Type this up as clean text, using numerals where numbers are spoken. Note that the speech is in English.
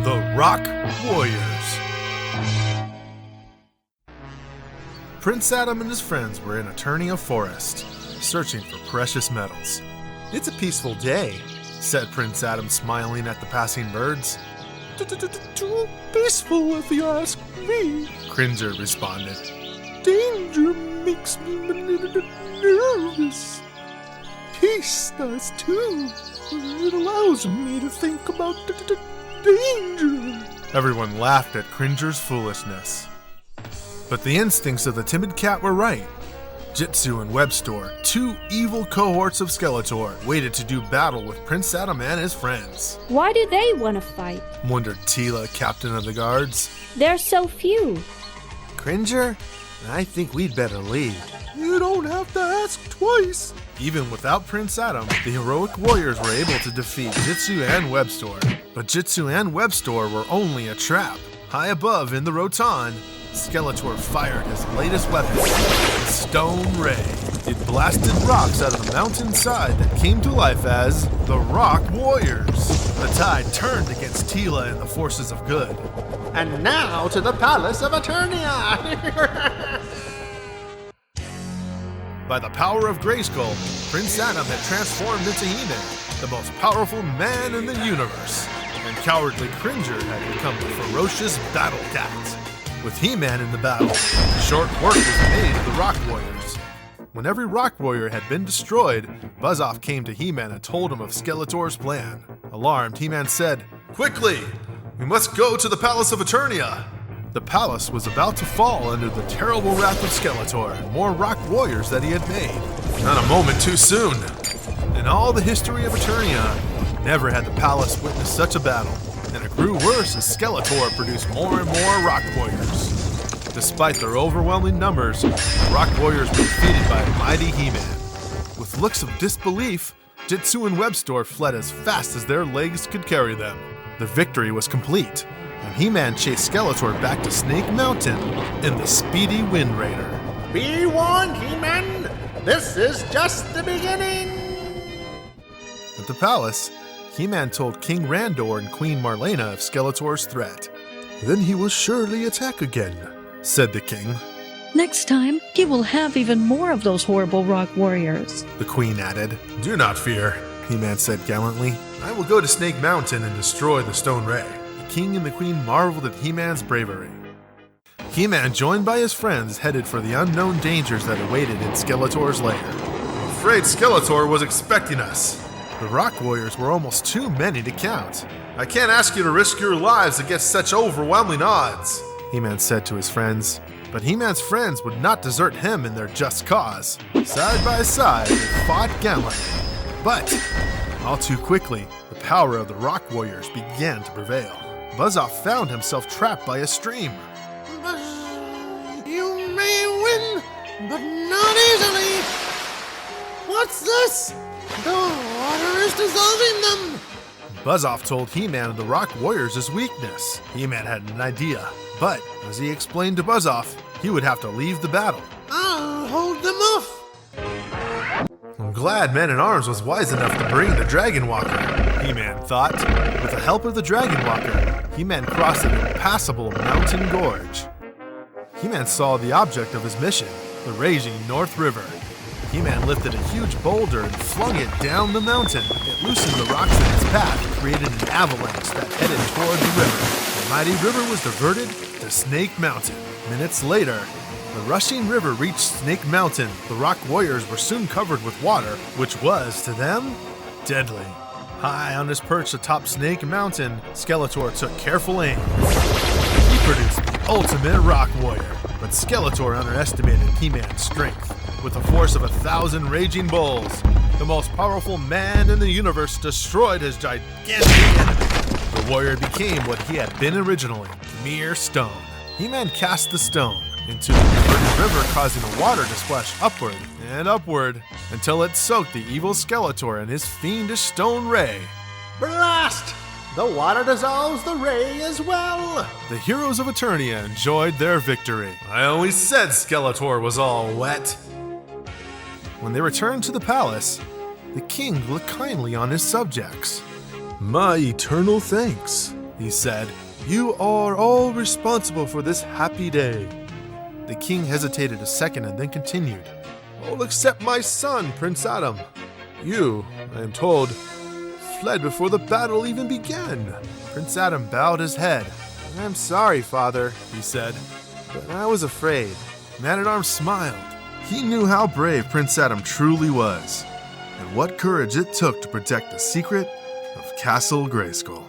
The Rock Warriors. Prince Adam and his friends were in Eternia Forest, searching for precious metals. "It's a peaceful day," said Prince Adam, smiling at the passing birds. "Too peaceful if you ask me," Cringer responded. "Danger makes me nervous. Peace does too. It allows me to think about danger." Everyone laughed at Cringer's foolishness. But the instincts of the timid cat were right. Jitsu and Webstor, two evil cohorts of Skeletor, waited to do battle with Prince Adam and his friends. Why do they want to fight? Wondered Teela, captain of the guards. There's so few. Cringer, I think we'd better leave. You don't have to ask twice. Even without Prince Adam, the heroic warriors were able to defeat Jitsu and Webstor. But Jitsu and Webstor were only a trap. High above in the Roton, Skeletor fired his latest weapon, the Stone Ray. It blasted rocks out of the mountainside that came to life as the Rock Warriors. The tide turned against Teela and the forces of good. And now to the Palace of Eternia! By the power of Grayskull, Prince Adam had transformed into He-Man, the most powerful man in the universe. And cowardly Cringer had become the ferocious Battle Cat. With He-Man in the battle, short work was made of the Rock Warriors. When every Rock Warrior had been destroyed, Buzz-Off came to He-Man and told him of Skeletor's plan. Alarmed, He-Man said, "Quickly! We must go to the Palace of Eternia!" The palace was about to fall under the terrible wrath of Skeletor and more Rock Warriors that he had made. Not a moment too soon. In all the history of Eternia, never had the palace witnessed such a battle. And it grew worse as Skeletor produced more and more Rock Warriors. Despite their overwhelming numbers, the Rock Warriors were defeated by a mighty He-Man. With looks of disbelief, Jitsu and Webstor fled as fast as their legs could carry them. The victory was complete, and He-Man chased Skeletor back to Snake Mountain in the speedy Wind Raider. Be warned, He-Man! This is just the beginning! At the palace, He-Man told King Randor and Queen Marlena of Skeletor's threat. "Then he will surely attack again," said the king. "Next time, he will have even more of those horrible Rock Warriors," the queen added. "Do not fear," He-Man said gallantly. "I will go to Snake Mountain and destroy the Stone Ray." The king and the queen marveled at He-Man's bravery. He-Man, joined by his friends, headed for the unknown dangers that awaited in Skeletor's lair. "I'm afraid Skeletor was expecting us." The Rock Warriors were almost too many to count. "I can't ask you to risk your lives against such overwhelming odds," He-Man said to his friends. But He-Man's friends would not desert him in their just cause. Side by side, they fought gallantly. But, all too quickly, the power of the Rock Warriors began to prevail. Buzz-Off found himself trapped by a stream. "You may win, but not easily. What's this? The water is dissolving them." Buzz-Off told He-Man of the Rock Warriors' weakness. He-Man had an idea, but as he explained to Buzz-Off, he would have to leave the battle. "I'll hold them off." I'm glad Man-at-Arms was wise enough to bring the Dragon Walker, He-Man thought. With the help of the Dragon Walker, He-Man crossed an impassable mountain gorge. He-Man saw the object of his mission, the raging North River. He-Man lifted a huge boulder and flung it down the mountain. It loosened the rocks in its path and created an avalanche that headed toward the river. The mighty river was diverted to Snake Mountain. Minutes later, the rushing river reached Snake Mountain. The Rock Warriors were soon covered with water, which was, to them, deadly. High on his perch atop Snake Mountain, Skeletor took careful aim. He produced the ultimate Rock Warrior, but Skeletor underestimated He-Man's strength. With the force of 1,000 raging bulls, the most powerful man in the universe destroyed his gigantic enemy. The warrior became what he had been originally, mere stone. He-Man cast the stone into the diverted river, causing the water to splash upward and upward until it soaked the evil Skeletor and his fiendish Stone Ray. Blast! The water dissolves the ray as well. The heroes of Eternia enjoyed their victory. I always said Skeletor was all wet. When they returned to the palace, the king looked kindly on his subjects. "My eternal thanks," he said. "You are all responsible for this happy day." The king hesitated a second and then continued. "All except my son, Prince Adam. You, I am told, fled before the battle even began." Prince Adam bowed his head. "I'm sorry, father," he said, "but I was afraid." Man-at-Arms smiled. He knew how brave Prince Adam truly was, and what courage it took to protect the secret of Castle Grayskull.